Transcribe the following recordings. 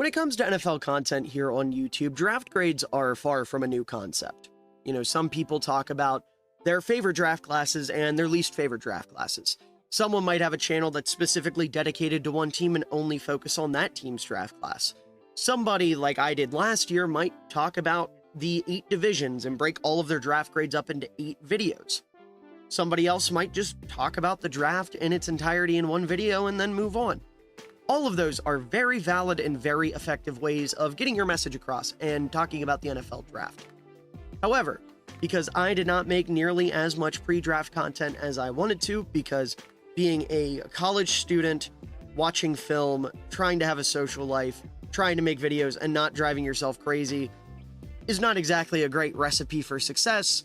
When it comes to NFL content here on YouTube, draft grades are far from a new concept. Some people talk about their favorite draft classes and their least favorite draft classes. Someone might have a channel that's specifically dedicated to one team and only focus on that team's draft class. Somebody, like I did last year, might talk about the 8 divisions and break all of their draft grades up into 8 videos. Somebody else might just talk about the draft in its entirety in one video and then move on. All of those are very valid and very effective ways of getting your message across and talking about the NFL draft. However, because I did not make nearly as much pre-draft content as I wanted to, because being a college student, watching film, trying to have a social life, trying to make videos, and not driving yourself crazy is not exactly a great recipe for success,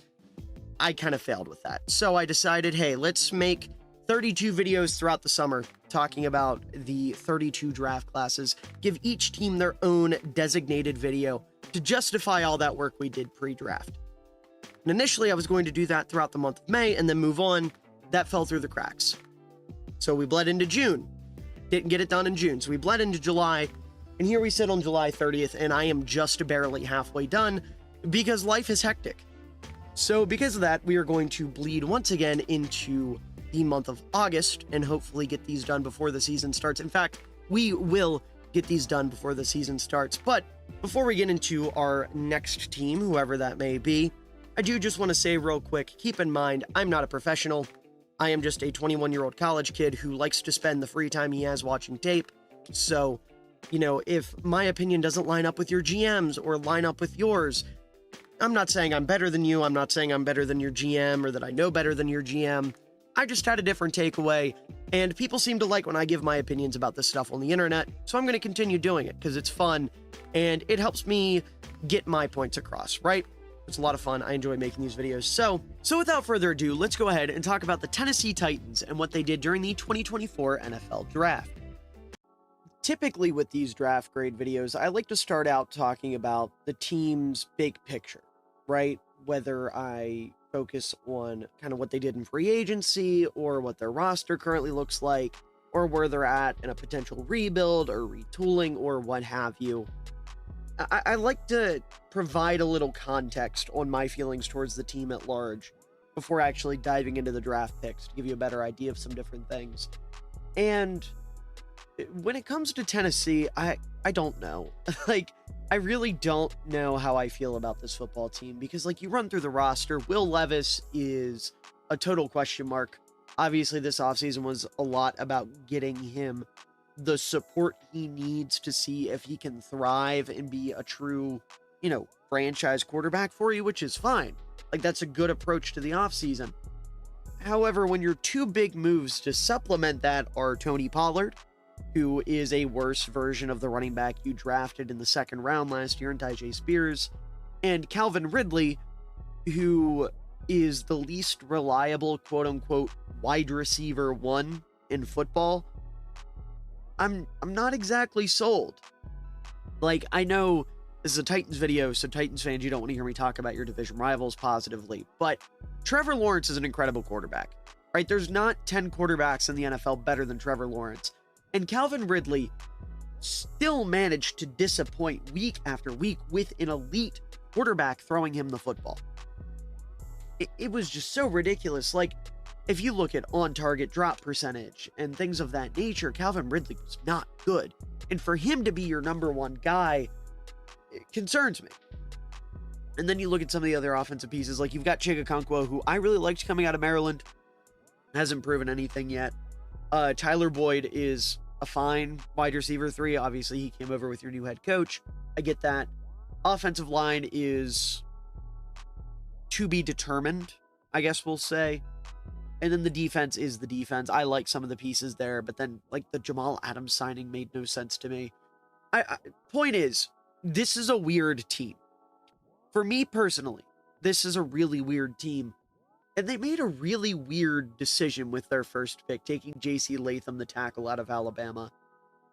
I kind of failed with that. So I decided, hey, let's make 32 videos throughout the summer talking about the 32 draft classes, give each team their own designated video to justify all that work we did pre-draft. And initially I was going to do that throughout the month of May and then move on. That fell through the cracks. So we bled into June. Didn't get it done in June. So we bled into July, and here we sit on July 30th, and I am just barely halfway done because life is hectic. So because of that, we are going to bleed once again into the month of August and hopefully get these done before the season starts. In fact, we will get these done before the season starts. But before we get into our next team, whoever that may be, I do just want to say real quick, keep in mind, I'm not a professional. I am just a 21-year-old college kid who likes to spend the free time he has watching tape. So, if my opinion doesn't line up with your GM's or line up with yours, I'm not saying I'm better than you. I'm not saying I'm better than your GM or that I know better than your GM. I just had a different takeaway, and people seem to like when I give my opinions about this stuff on the internet, so I'm going to continue doing it because it's fun, and it helps me get my points across, right? It's a lot of fun. I enjoy making these videos. So without further ado, let's go ahead and talk about the Tennessee Titans and what they did during the 2024 NFL Draft. Typically with these draft grade videos, I like to start out talking about the team's big picture, right? Whether I focus on kind of what they did in free agency or what their roster currently looks like or where they're at in a potential rebuild or retooling or what have you. I like to provide a little context on my feelings towards the team at large before actually diving into the draft picks to give you a better idea of some different things. And when it comes to Tennessee, I don't know. I really don't know how I feel about this football team because, you run through the roster, Will Levis is a total question mark. Obviously, this offseason was a lot about getting him the support he needs to see if he can thrive and be a true, franchise quarterback for you, which is fine. That's a good approach to the offseason. However, when your two big moves to supplement that are Tony Pollard, who is a worse version of the running back you drafted in the second round last year in Tyjae Spears, and Calvin Ridley, who is the least reliable, quote-unquote, wide receiver one in football, I'm not exactly sold. I know this is a Titans video, so Titans fans, you don't want to hear me talk about your division rivals positively, but Trevor Lawrence is an incredible quarterback, right? There's not 10 quarterbacks in the NFL better than Trevor Lawrence. And Calvin Ridley still managed to disappoint week after week with an elite quarterback throwing him the football. It was just so ridiculous. If you look at on-target drop percentage and things of that nature, Calvin Ridley was not good. And for him to be your number one guy, it concerns me. And then you look at some of the other offensive pieces, you've got Jaquin, who I really liked coming out of Maryland. Hasn't proven anything yet. Tyler Boyd is a fine wide receiver 3. Obviously, he came over with your new head coach. I get that. Offensive line is to be determined, I guess we'll say. And then the defense is the defense. I like some of the pieces there, but then the Jamal Adams signing made no sense to me. Point is, this is a weird team. For me personally, this is a really weird team. And they made a really weird decision with their first pick, taking J.C. Latham, the tackle out of Alabama.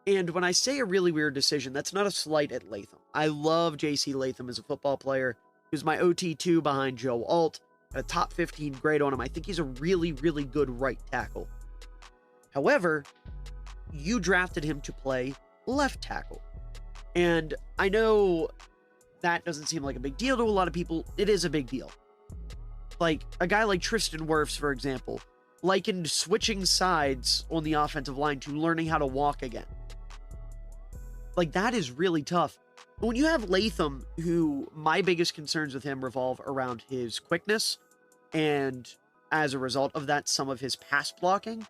And when I say a really weird decision, that's not a slight at Latham. I love J.C. Latham as a football player. He was my OT2 behind Joe Alt. A top 15 grade on him. I think he's a really, really good right tackle. However, you drafted him to play left tackle. And I know that doesn't seem like a big deal to a lot of people. It is a big deal. Like a guy like Tristan Wirfs, for example, likened switching sides on the offensive line to learning how to walk again. Like, that is really tough. When you have Latham, who my biggest concerns with him revolve around his quickness, and as a result of that, some of his pass blocking,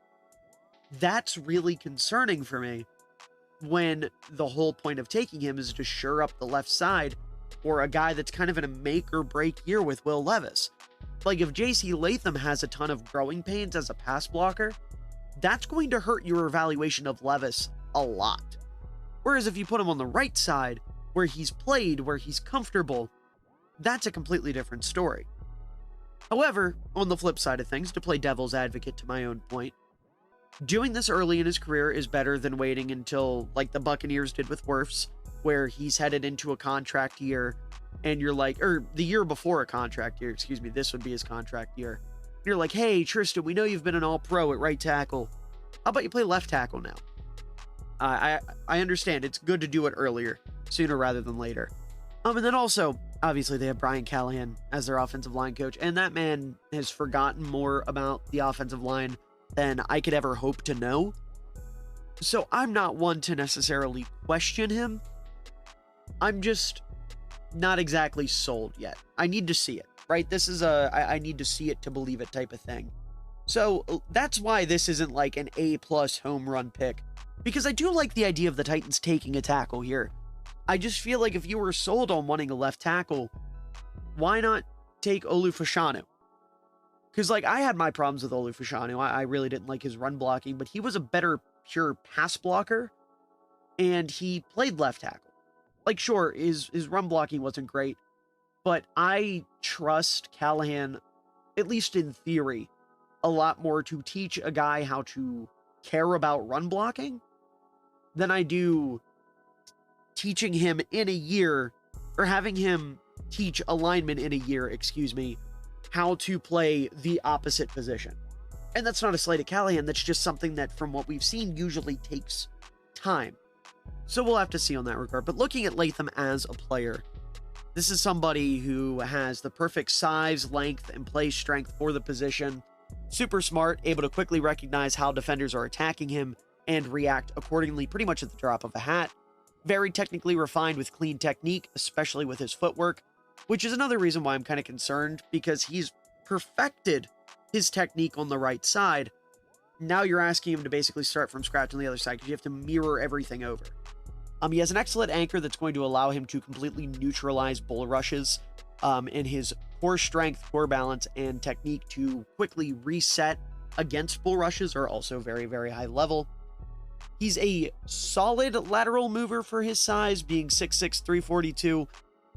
that's really concerning for me when the whole point of taking him is to shore up the left side for a guy that's kind of in a make or break year with Will Levis. Like, if JC Latham has a ton of growing pains as a pass blocker, that's going to hurt your evaluation of Levis a lot. Whereas if you put him on the right side, where he's played, where he's comfortable, that's a completely different story. However, on the flip side of things, to play devil's advocate to my own point, doing this early in his career is better than waiting until, like the Buccaneers did with Wirfs, where he's headed into a contract year, and you're like, or the year before a contract year, excuse me, this would be his contract year. You're like, hey, Tristan, we know you've been an all-pro at right tackle. How about you play left tackle now? I understand it's good to do it earlier, sooner rather than later. And then also, obviously, they have Brian Callahan as their offensive line coach, and that man has forgotten more about the offensive line than I could ever hope to know. So I'm not one to necessarily question him. I'm just not exactly sold yet. I need to see it, right? This is I need to see it to believe it type of thing. So that's why this isn't like an A+ home run pick, because I do like the idea of the Titans taking a tackle here. I just feel like if you were sold on wanting a left tackle, why not take Olu Fashanu? Because, like, I had my problems with Olu Fashanu. I really didn't like his run blocking, but he was a better pure pass blocker, and he played left tackle. Like, sure, his run blocking wasn't great, but I trust Callahan, at least in theory, a lot more to teach a guy how to care about run blocking than I do teaching him in a year, or having him teach a lineman in a year, excuse me, how to play the opposite position. And that's not a slight at Callahan, that's just something that, from what we've seen, usually takes time. So we'll have to see on that regard. But looking at Latham as a player, this is somebody who has the perfect size, length, and play strength for the position. Super smart, able to quickly recognize how defenders are attacking him and react accordingly pretty much at the drop of a hat. Very technically refined with clean technique, especially with his footwork, which is another reason why I'm kind of concerned, because he's perfected his technique on the right side. Now you're asking him to basically start from scratch on the other side, because you have to mirror everything over. He has an excellent anchor that's going to allow him to completely neutralize bull rushes, in his core strength, core balance, and technique to quickly reset against bull rushes are also very, very high level. He's a solid lateral mover for his size, being 6'6", 342,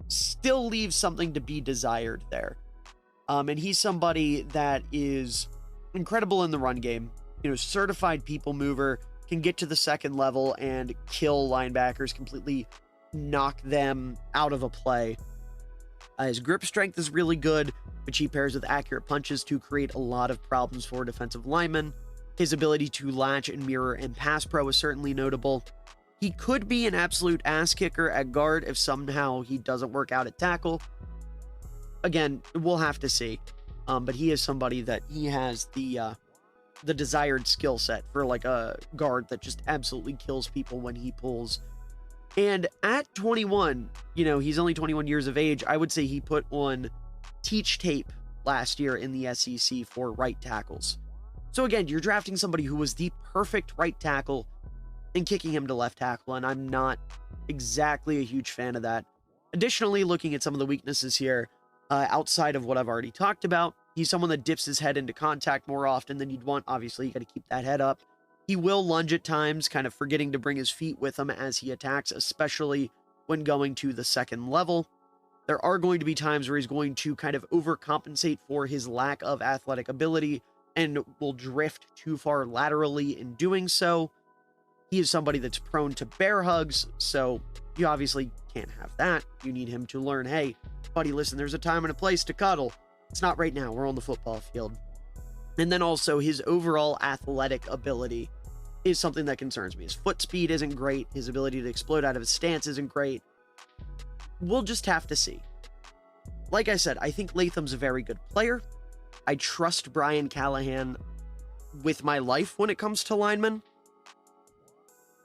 still leaves something to be desired there. And he's somebody that is incredible in the run game. You know, certified people mover, can get to the second level and kill linebackers, completely knock them out of a play. His grip strength is really good, which he pairs with accurate punches to create a lot of problems for defensive linemen. His ability to latch and mirror and pass pro is certainly notable. He could be an absolute ass kicker at guard if somehow he doesn't work out at tackle. Again, we'll have to see. But he is somebody that he has the desired skill set for like a guard that just absolutely kills people when he pulls. And at 21, you know, he's only 21 years of age. I would say he put on teach tape last year in the SEC for right tackles. So again, you're drafting somebody who was the perfect right tackle and kicking him to left tackle, and I'm not exactly a huge fan of that. Additionally, looking at some of the weaknesses here, outside of what I've already talked about, he's someone that dips his head into contact more often than you'd want. Obviously, you got to keep that head up. He will lunge at times, kind of forgetting to bring his feet with him as he attacks, especially when going to the second level. There are going to be times where he's going to kind of overcompensate for his lack of athletic ability and will drift too far laterally in doing so. He is somebody that's prone to bear hugs, so you obviously can't have that. You need him to learn, hey, buddy, listen, there's a time and a place to cuddle. It's not right now. We're on the football field. And then also his overall athletic ability is something that concerns me. His foot speed isn't great. His ability to explode out of his stance isn't great. We'll just have to see. Like I said, I think Latham's a very good player. I trust Brian Callahan with my life when it comes to linemen.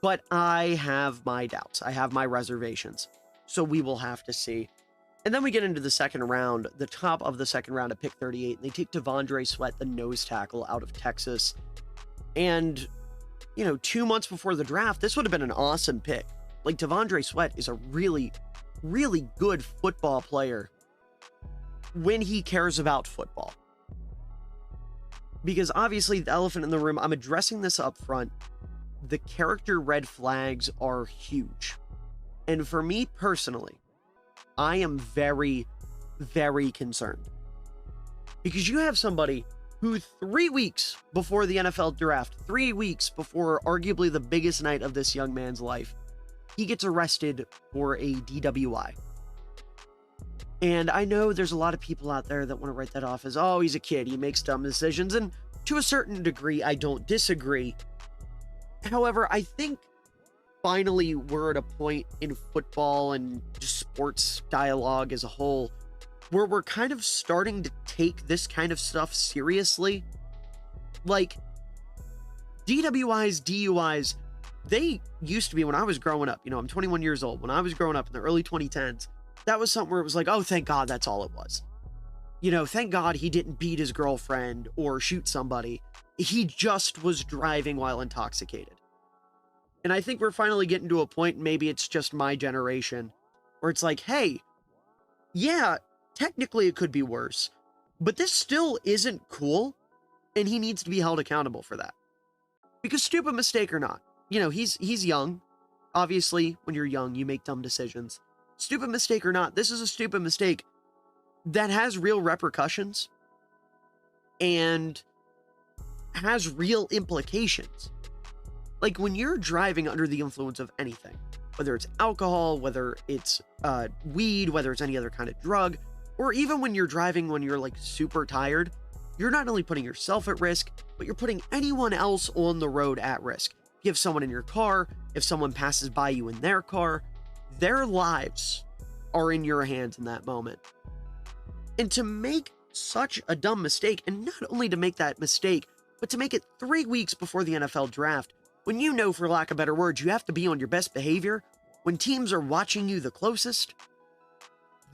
But I have my doubts. I have my reservations. So we will have to see. And then we get into the second round, the top of the second round at pick 38. And they take Devonte Sweat, the nose tackle out of Texas. And, 2 months before the draft, this would have been an awesome pick. Like, Devonte Sweat is a really, really good football player when he cares about football. Because obviously, the elephant in the room, I'm addressing this up front. The character red flags are huge. And for me personally, I am very, very concerned. Because you have somebody who 3 weeks before the NFL draft, 3 weeks before arguably the biggest night of this young man's life, he gets arrested for a DWI. And I know there's a lot of people out there that want to write that off as, oh, he's a kid, he makes dumb decisions. And to a certain degree, I don't disagree. However, I think finally we're at a point in football and just sports dialogue as a whole where we're kind of starting to take this kind of stuff seriously. Like, DWIs, DUIs, they used to be when I was growing up. I'm 21 years old. When I was growing up in the early 2010s, that was something where it was like, oh, thank God that's all it was. Thank God he didn't beat his girlfriend or shoot somebody. He just was driving while intoxicated. And I think we're finally getting to a point, maybe it's just my generation, where it's like, hey, yeah, technically it could be worse, but this still isn't cool, and he needs to be held accountable for that. Because stupid mistake or not, he's young. Obviously, when you're young, you make dumb decisions. Stupid mistake or not, this is a stupid mistake that has real repercussions and has real implications. Like, when you're driving under the influence of anything, whether it's alcohol, whether it's weed, whether it's any other kind of drug, or even when you're driving when you're like super tired, you're not only putting yourself at risk, but you're putting anyone else on the road at risk. You have someone in your car, if someone passes by you in their car, their lives are in your hands in that moment. And to make such a dumb mistake, and not only to make that mistake, but to make it 3 weeks before the NFL draft, when for lack of better words, you have to be on your best behavior, when teams are watching you the closest,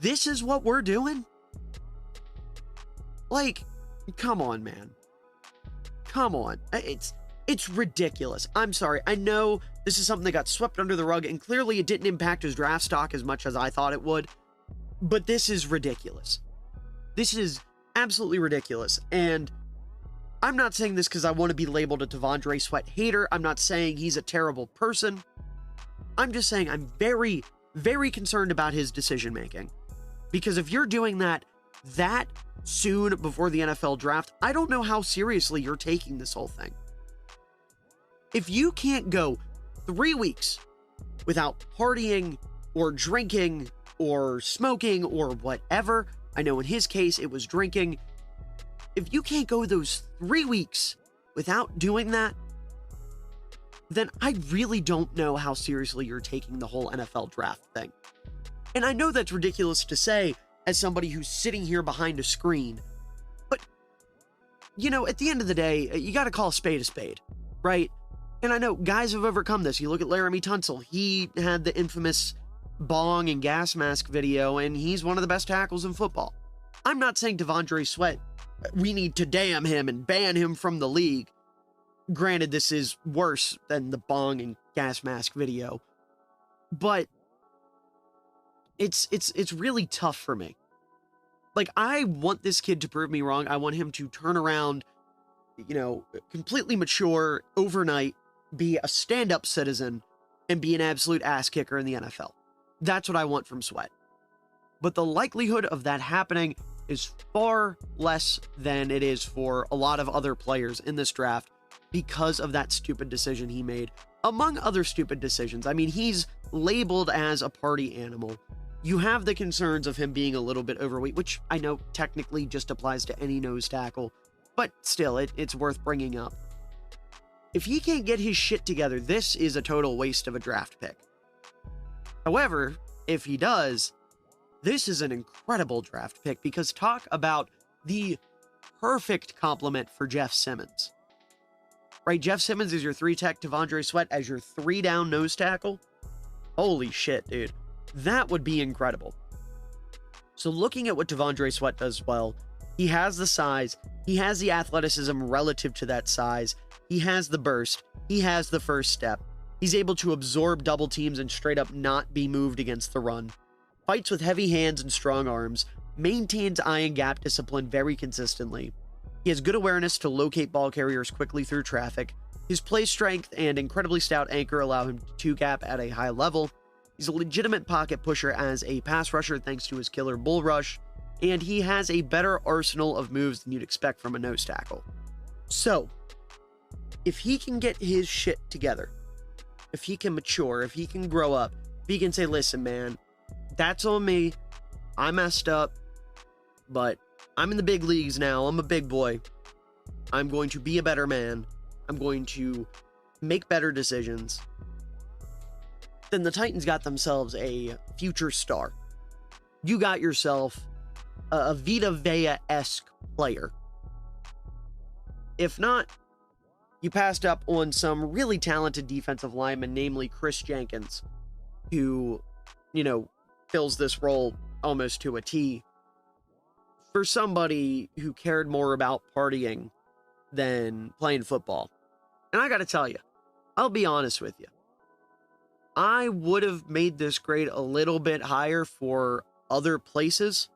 this is what we're doing? Like, come on, man. Come on. It's ridiculous. I'm sorry. I know this is something that got swept under the rug, and clearly it didn't impact his draft stock as much as I thought it would, but this is ridiculous. This is absolutely ridiculous, and I'm not saying this because I want to be labeled a Devonte Sweat hater. I'm not saying he's a terrible person. I'm just saying I'm very, very concerned about his decision-making. Because if you're doing that soon before the NFL draft, I don't know how seriously you're taking this whole thing. If you can't go 3 weeks without partying or drinking or smoking or whatever, I know in his case it was drinking, if you can't go those 3 weeks without doing that, then I really don't know how seriously you're taking the whole NFL draft thing. And I know that's ridiculous to say as somebody who's sitting here behind a screen, but, at the end of the day, you got to call a spade, right? And I know guys have overcome this. You look at Laramie Tunsil, he had the infamous bong and gas mask video, and he's one of the best tackles in football. I'm not saying Devonte Sweat, we need to damn him and ban him from the league. Granted, this is worse than the bong and gas mask video, but it's really tough for me. Like, I want this kid to prove me wrong. I want him to turn around, completely mature overnight, be a stand-up citizen, and be an absolute ass kicker in the NFL. That's what I want from Sweat. But the likelihood of that happening is far less than it is for a lot of other players in this draft because of that stupid decision he made, among other stupid decisions. I mean, he's labeled as a party animal. You have the concerns of him being a little bit overweight, which I know technically just applies to any nose tackle, but still, it's worth bringing up. If he can't get his shit together, this is a total waste of a draft pick. However, if he does, this is an incredible draft pick, because talk about the perfect complement for Jeff Simmons. Right, Jeff Simmons is your 3-tech, Devonte Sweat as your 3-down nose tackle. Holy shit, dude. That would be incredible. So looking at what Devonte Sweat does well, he has the size, he has the athleticism relative to that size, he has the burst, he has the first step, he's able to absorb double teams and straight up not be moved against the run, fights with heavy hands and strong arms, maintains eye and gap discipline very consistently. He has good awareness to locate ball carriers quickly through traffic. His play strength and incredibly stout anchor allow him to gap at a high level. He's a legitimate pocket pusher as a pass rusher thanks to his killer bull rush, and he has a better arsenal of moves than you'd expect from a nose tackle. So, if he can get his shit together, if he can mature, if he can grow up, if he can say, listen, man, that's on me, I messed up, but I'm in the big leagues now, I'm a big boy, I'm going to be a better man, I'm going to make better decisions, then the Titans got themselves a future star. You got yourself a Vita Vea-esque player. If not, you passed up on some really talented defensive linemen, namely Chris Jenkins, who, fills this role almost to a T, for somebody who cared more about partying than playing football. And I gotta tell you, I'll be honest with you, I would have made this grade a little bit higher for other places.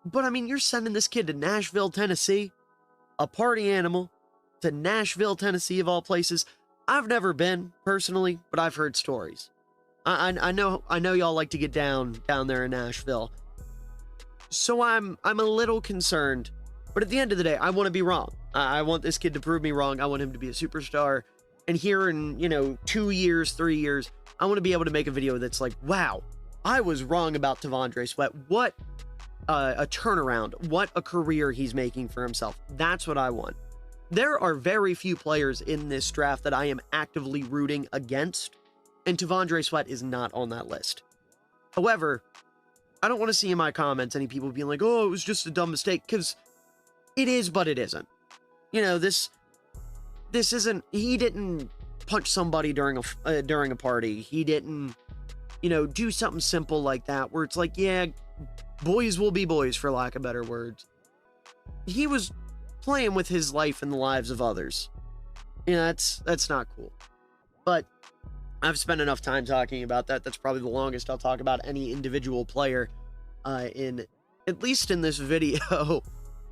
But I mean, you're sending this kid to Nashville, Tennessee, a party animal, to Nashville, Tennessee of all places. I've never been personally, but I've heard stories. I know y'all like to get down there in Nashville. So I'm a little concerned, but at the end of the day, I want to be wrong. I want this kid to prove me wrong. I want him to be a superstar. And here in, 2 years, 3 years, I want to be able to make a video that's like, wow, I was wrong about Devonte Sweat. What a turnaround. What a career he's making for himself. That's what I want. There are very few players in this draft that I am actively rooting against, and Devonte Sweat is not on that list. However, I don't want to see in my comments any people being like, oh, it was just a dumb mistake, because it is, but it isn't. This isn't, he didn't punch somebody during a party. He didn't, do something simple like that where it's like, yeah, boys will be boys, for lack of better words. He was playing with his life and the lives of others. That's not cool. But I've spent enough time talking about that. That's probably the longest I'll talk about any individual player at least in this video.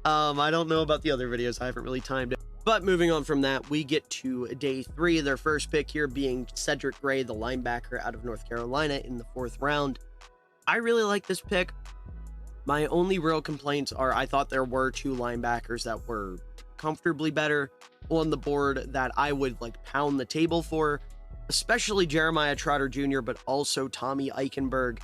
I don't know about the other videos. I haven't really timed it. But moving on from that, we get to day 3. Their first pick here being Cedric Gray, the linebacker out of North Carolina in the 4th round. I really like this pick. My only real complaints are I thought there were 2 linebackers that were comfortably better on the board that I would pound the table for, especially Jeremiah Trotter Jr., but also Tommy Eichenberg,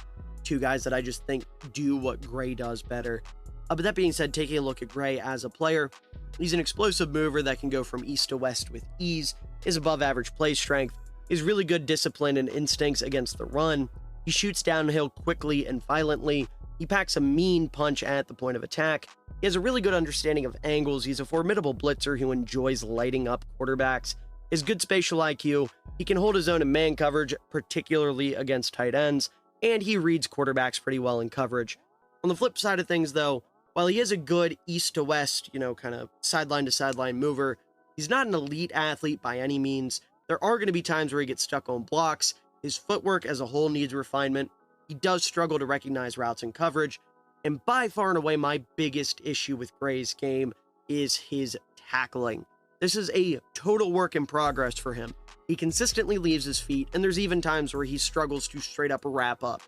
2 guys that I just think do what Gray does better. But that being said, taking a look at Gray as a player, he's an explosive mover that can go from east to west with ease, is above average play strength, is really good discipline and instincts against the run. He shoots downhill quickly and violently. He packs a mean punch at the point of attack. He has a really good understanding of angles. He's a formidable blitzer who enjoys lighting up quarterbacks. His good spatial IQ. He can hold his own in man coverage, particularly against tight ends, and he reads quarterbacks pretty well in coverage. On the flip side of things, though, while he is a good east to west, kind of sideline to sideline mover, he's not an elite athlete by any means. There are going to be times where he gets stuck on blocks. His footwork as a whole needs refinement. He does struggle to recognize routes and coverage. And by far and away, my biggest issue with Gray's game is his tackling. This is a total work in progress for him. He consistently leaves his feet, and there's even times where he struggles to straight up wrap up,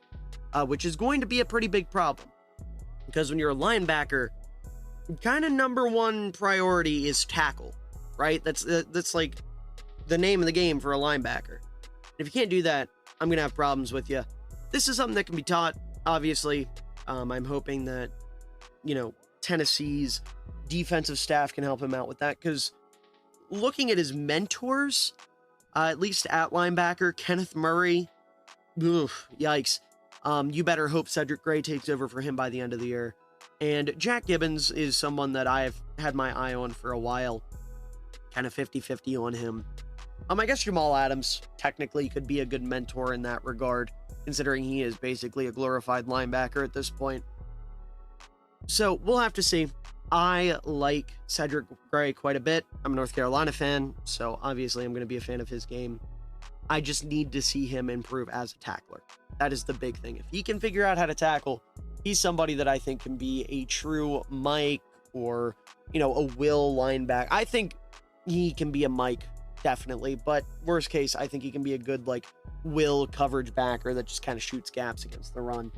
which is going to be a pretty big problem. Because when you're a linebacker, kind of number one priority is tackle, right? That's like the name of the game for a linebacker. If you can't do that, I'm going to have problems with you. This is something that can be taught, obviously. I'm hoping that, Tennessee's defensive staff can help him out with that, because looking at his mentors, at least at linebacker, Kenneth Murray, oof, yikes. You better hope Cedric Gray takes over for him by the end of the year. And Jack Gibbons is someone that I've had my eye on for a while. Kind of 50-50 on him. I guess Jamal Adams technically could be a good mentor in that regard, considering he is basically a glorified linebacker at this point. So we'll have to see. I like Cedric Gray quite a bit. I'm a North Carolina fan, so obviously I'm going to be a fan of his game. I just need to see him improve as a tackler. That is the big thing. If he can figure out how to tackle, he's somebody that I think can be a true Mike or, a Will linebacker. I think he can be a Mike, definitely, but worst case, I think he can be a good, Will coverage backer that just kind of shoots gaps against the run.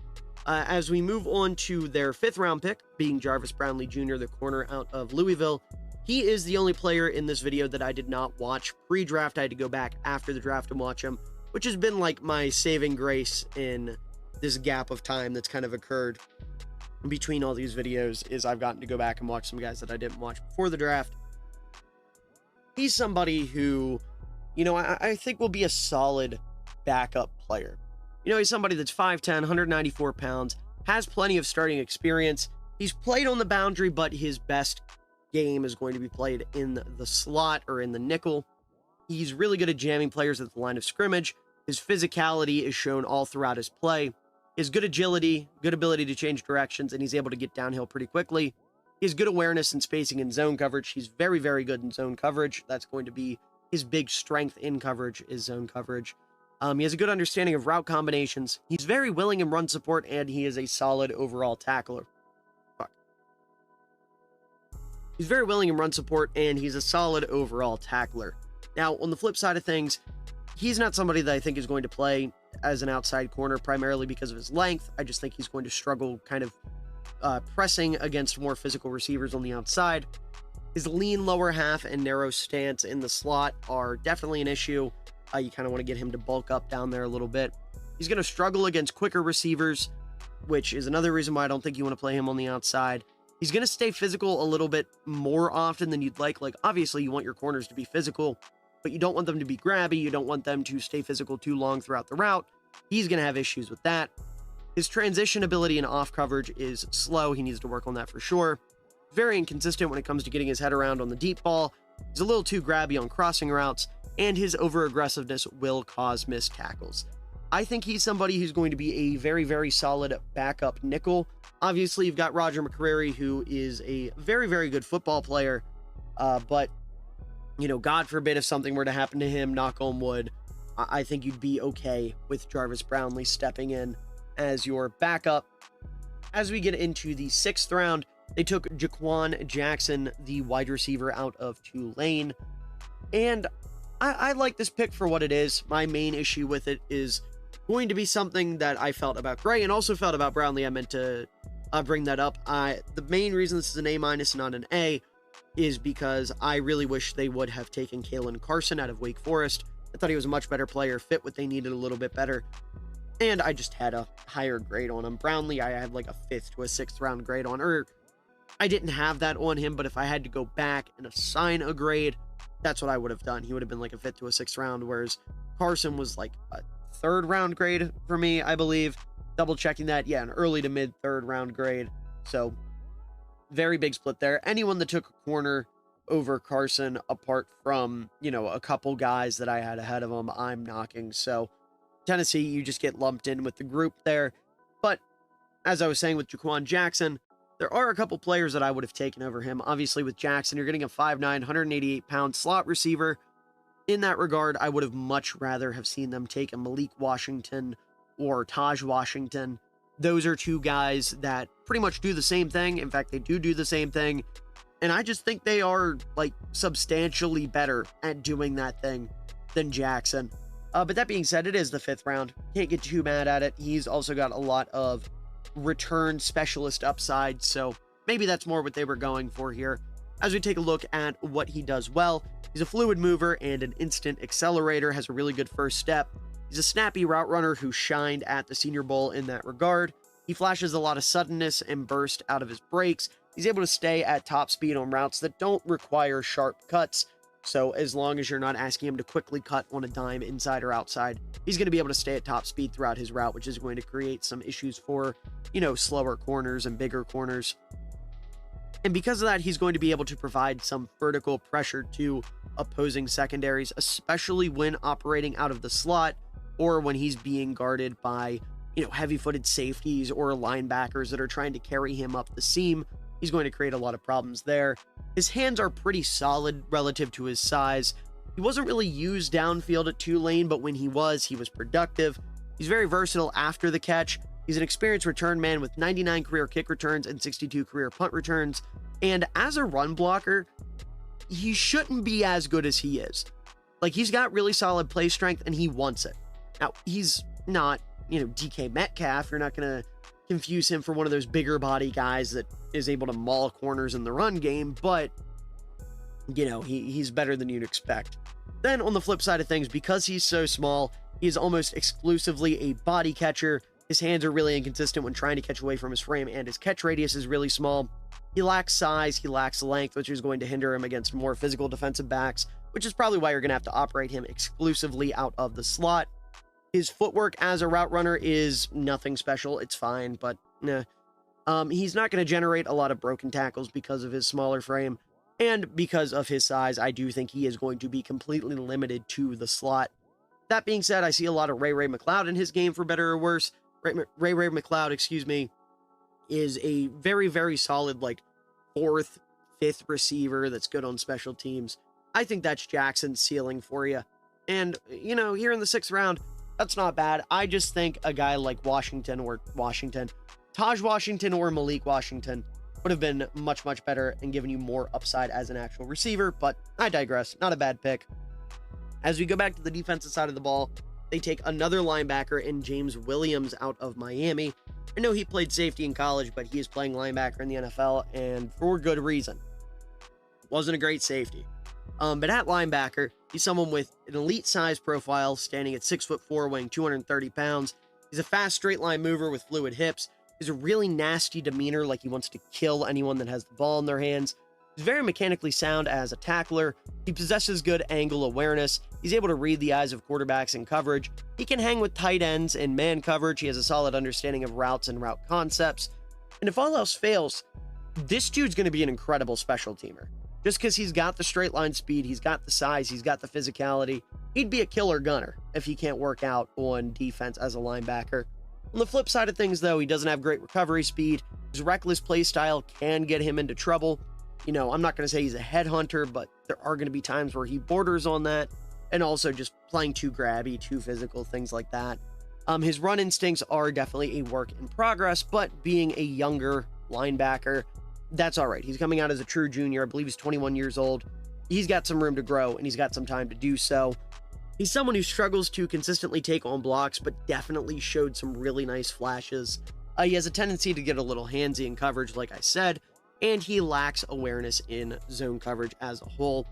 As we move on to their 5th round pick, being Jarvis Brownlee Jr., the corner out of Louisville, he is the only player in this video that I did not watch pre-draft. I had to go back after the draft and watch him, which has been my saving grace in this gap of time that's kind of occurred between all these videos, is I've gotten to go back and watch some guys that I didn't watch before the draft. He's somebody who, I think will be a solid backup player. He's somebody that's 5'10", 194 pounds, has plenty of starting experience. He's played on the boundary, but his best game is going to be played in the slot or in the nickel. He's really good at jamming players at the line of scrimmage. His physicality is shown all throughout his play. His good agility, good ability to change directions, and he's able to get downhill pretty quickly. He has good awareness and spacing in zone coverage. He's very, very good in zone coverage. That's going to be his big strength in coverage, is zone coverage. He has a good understanding of route combinations. He's very willing in run support, and he is a solid overall tackler. He's very willing in run support, and he's a solid overall tackler. Now, on the flip side of things, he's not somebody that I think is going to play as an outside corner, primarily because of his length. I just think he's going to struggle kind of pressing against more physical receivers on the outside. His lean lower half and narrow stance in the slot are definitely an issue. You kind of want to get him to bulk up down there a little bit. He's going to struggle against quicker receivers, which is another reason why I don't think you want to play him on the outside. He's going to stay physical a little bit more often than you'd like. Obviously, you want your corners to be physical, but you don't want them to be grabby. You don't want them to stay physical too long throughout the route. He's going to have issues with that. His transition ability and off coverage is slow. He needs to work on that for sure. Very inconsistent when it comes to getting his head around on the deep ball. He's a little too grabby on crossing routes, and his over-aggressiveness will cause missed tackles. I think he's somebody who's going to be a very, very solid backup nickel. Obviously, you've got Roger McCreary, who is a very, very good football player, but, God forbid if something were to happen to him, knock on wood, I think you'd be okay with Jarvis Brownlee stepping in as your backup. As we get into the 6th round, they took Jaquin Jackson, the wide receiver out of Tulane, and I like this pick for what it is. My main issue with it is going to be something that I felt about Gray and also felt about Brownlee. I meant to bring that up. The main reason this is an A- and not an A is because I really wish they would have taken Kalen Carson out of Wake Forest. I thought he was a much better player, fit what they needed a little bit better, and I just had a higher grade on him. Brownlee, I had a 5th to a 6th round grade on, or I didn't have that on him, but if I had to go back and assign a grade, that's what I would have done. He would have been a 5th to a 6th round, whereas Carson was a 3rd round grade for me, I believe. Double checking that. Yeah, an early to mid 3rd round grade. So very big split there. Anyone that took a corner over Carson, apart from, a couple guys that I had ahead of him, I'm knocking. So Tennessee, you just get lumped in with the group there. But as I was saying with Jaquin Jackson, there are a couple players that I would have taken over him. Obviously, with Jackson, you're getting a 5'9", 188-pound slot receiver. In that regard, I would have much rather have seen them take a Malik Washington or Taj Washington. Those are two guys that pretty much do the same thing. In fact, they do the same thing. And I just think they are, substantially better at doing that thing than Jackson. But that being said, it is the 5th round. Can't get too mad at it. He's also got a lot of return specialist upside, so maybe that's more what they were going for here. As we take a look at what he does well, he's a fluid mover and an instant accelerator, has a really good first step. He's a snappy route runner who shined at the Senior Bowl in that regard. He flashes a lot of suddenness and burst out of his breaks. He's able to stay at top speed on routes that don't require sharp cuts. So as long as you're not asking him to quickly cut on a dime inside or outside, he's going to be able to stay at top speed throughout his route, which is going to create some issues for, slower corners and bigger corners. And because of that, he's going to be able to provide some vertical pressure to opposing secondaries, especially when operating out of the slot or when he's being guarded by, heavy-footed safeties or linebackers that are trying to carry him up the seam. He's going to create a lot of problems there. His hands are pretty solid relative to his size. He wasn't really used downfield at Tulane, but when he was productive. He's very versatile after the catch. He's an experienced return man with 99 career kick returns and 62 career punt returns. And as a run blocker, he shouldn't be as good as he is. Like, he's got really solid play strength and he wants it. Now, he's not, DK Metcalf. You're not going to confuse him for one of those bigger body guys that is able to maul corners in the run game, but he's better than you'd expect. Then on the flip side of things, because he's so small, he's almost exclusively a body catcher. His hands are really inconsistent when trying to catch away from his frame, and his catch radius is really small. He lacks size, he lacks length, which is going to hinder him against more physical defensive backs, which is probably why you're going to have to operate him exclusively out of the slot. His footwork as a route runner is nothing special. It's fine, but he's not going to generate a lot of broken tackles because of his smaller frame. And because of his size, I do think he is going to be completely limited to the slot. That being said, I see a lot of Ray McCloud in his game, for better or worse. Ray McCloud, is a very, very solid, fourth, fifth receiver that's good on special teams. I think that's Jackson's ceiling for you. And, here in the 6th round, that's not bad. I just think a guy like Taj Washington or Malik Washington would have been much, much better and given you more upside as an actual receiver, but I digress. Not a bad pick. As we go back to the defensive side of the ball, they take another linebacker in James Williams out of Miami. I know he played safety in college, but he is playing linebacker in the NFL, and for good reason. Wasn't a great safety. But at linebacker, he's someone with an elite size profile, standing at 6'4", weighing 230 pounds. He's a fast straight line mover with fluid hips. He's a really nasty demeanor, like he wants to kill anyone that has the ball in their hands. He's very mechanically sound as a tackler. He possesses good angle awareness. He's able to read the eyes of quarterbacks in coverage. He can hang with tight ends in man coverage. He has a solid understanding of routes and route concepts. And if all else fails, this dude's going to be an incredible special teamer. Just because he's got the straight line speed, he's got the size, he's got the physicality. He'd be a killer gunner if he can't work out on defense as a linebacker. On the flip side of things, though, he doesn't have great recovery speed. His reckless play style can get him into trouble. I'm not going to say he's a headhunter, but there are going to be times where he borders on that. And also just playing too grabby, too physical, things like that. His run instincts are definitely a work in progress, but being a younger linebacker, that's all right. He's coming out as a true junior. I believe he's 21 years old. He's got some room to grow, and he's got some time to do so. He's someone who struggles to consistently take on blocks, but definitely showed some really nice flashes. He has a tendency to get a little handsy in coverage, like I said, and he lacks awareness in zone coverage as a whole.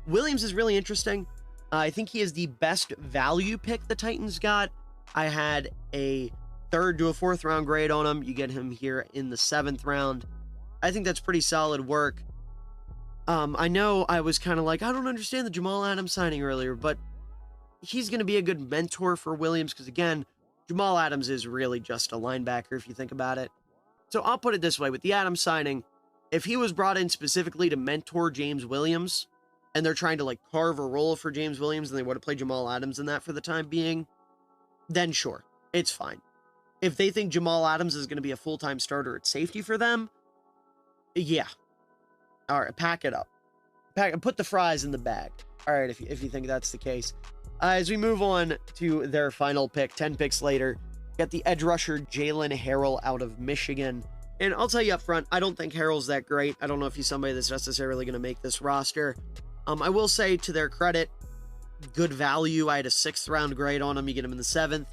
Williams is really interesting. I think he is the best value pick the Titans got. I had a 3rd to a 4th round grade on him. You get him here in the 7th round. I think that's pretty solid work. I know I was kind of like, I don't understand the Jamal Adams signing earlier, but he's going to be a good mentor for Williams because, again, Jamal Adams is really just a linebacker if you think about it. So I'll put it this way. With the Adams signing, if he was brought in specifically to mentor James Williams and they're trying to carve a role for James Williams and they want to play Jamal Adams in that for the time being, then sure, it's fine. If they think Jamal Adams is going to be a full-time starter at safety for them, yeah. All right, pack it up. Put the fries in the bag. All right, if you think that's the case. As we move on to their final pick, 10 picks later, got the edge rusher Jalen Harrell out of Michigan. And I'll tell you up front, I don't think Harrell's that great. I don't know if he's somebody that's necessarily going to make this roster. I will say, to their credit, good value. I had a 6th round grade on him. You get him in the 7th.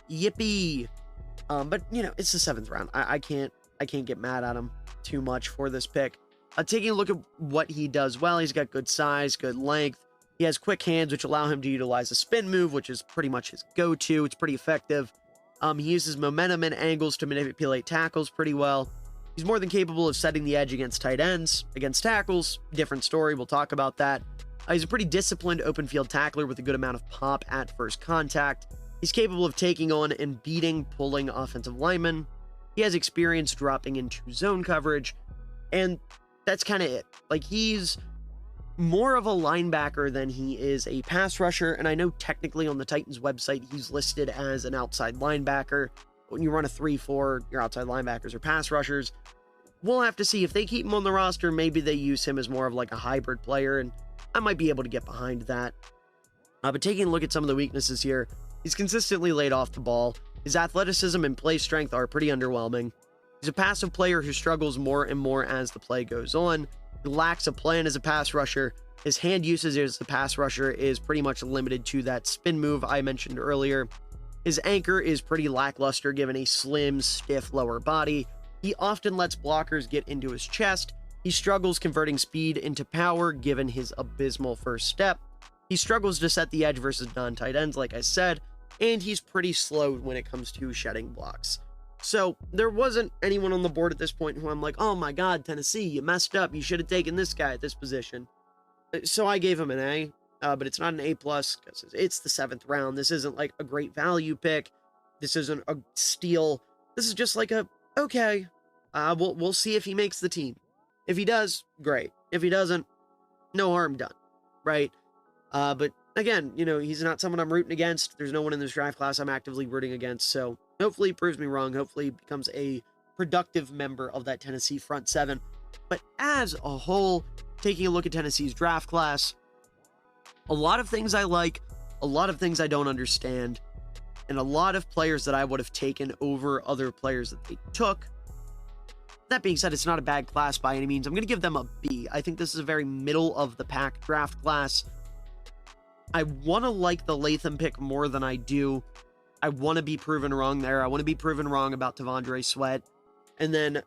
Yippee. But, it's the 7th round. I can't get mad at him too much for this pick. Taking a look at what he does well, he's got good size, good length. He has quick hands, which allow him to utilize a spin move, which is pretty much his go-to. It's pretty effective. He uses momentum and angles to manipulate tackles pretty well. He's more than capable of setting the edge against tight ends. Against tackles, different story. We'll talk about that. He's a pretty disciplined open field tackler with a good amount of pop at first contact. He's capable of taking on and beating pulling offensive linemen. He has experience dropping into zone coverage, and that's kind of it. Like, he's more of a linebacker than he is a pass rusher, and I know technically on the Titans website he's listed as an outside linebacker. When you run a 3-4, your outside linebackers are pass rushers. We'll have to see. If they keep him on the roster, maybe they use him as more of like a hybrid player, and I might be able to get behind that. But taking a look at some of the weaknesses here, he's consistently laid off the ball. His athleticism and play strength are pretty underwhelming. He's a passive player who struggles more and more as the play goes on. He lacks a plan as a pass rusher. His hand usage as a pass rusher is pretty much limited to that spin move I mentioned earlier. His anchor is pretty lackluster given a slim, stiff lower body. He often lets blockers get into his chest. He struggles converting speed into power given his abysmal first step. He struggles to set the edge versus non-tight ends, like I said, and he's pretty slow when it comes to shedding blocks. So there wasn't anyone on the board at this point who I'm like, oh my God, Tennessee, you messed up. You should have taken this guy at this position. So I gave him an A, but it's not an A+ because it's the 7th round. This isn't like a great value pick. This isn't a steal. This is just like a, okay, we'll see if he makes the team. If he does, great. If he doesn't, no harm done, right? But again, you know, he's not someone I'm rooting against. There's no one in this draft class I'm actively rooting against. So hopefully he proves me wrong. Hopefully he becomes a productive member of that Tennessee front seven. But as a whole, taking a look at Tennessee's draft class, a lot of things I like, a lot of things I don't understand, and a lot of players that I would have taken over other players that they took. That being said, it's not a bad class by any means. I'm going to give them a B. I think this is a very middle of the pack draft class. I want to like the Latham pick more than I do. I want to be proven wrong there. I want to be proven wrong about Devonte Sweat. And then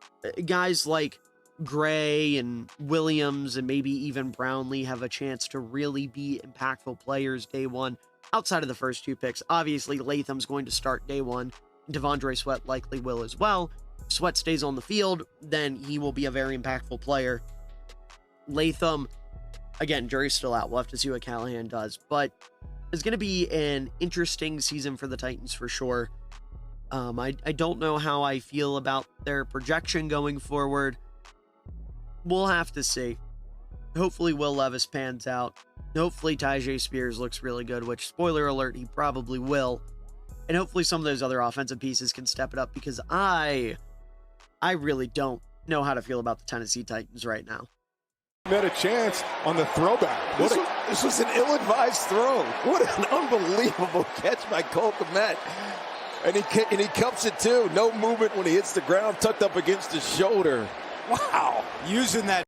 guys like Gray and Williams and maybe even Brownlee have a chance to really be impactful players day one outside of the first 2 picks. Obviously, Latham's going to start day one. Devonte Sweat likely will as well. If Sweat stays on the field, then he will be a very impactful player. Latham, again, jury's still out. We'll have to see what Callahan does, but it's going to be an interesting season for the Titans for sure. I don't know how I feel about their projection going forward. We'll have to see. Hopefully Will Levis pans out. Hopefully Tyjae Spears looks really good, which, spoiler alert, he probably will. And hopefully some of those other offensive pieces can step it up, because I really don't know how to feel about the Tennessee Titans right now. Met a chance on the throwback. This was an ill-advised throw. What an unbelievable catch by Cole Kmet. And he cups it too. No movement when he hits the ground, tucked up against his shoulder. Wow. Using that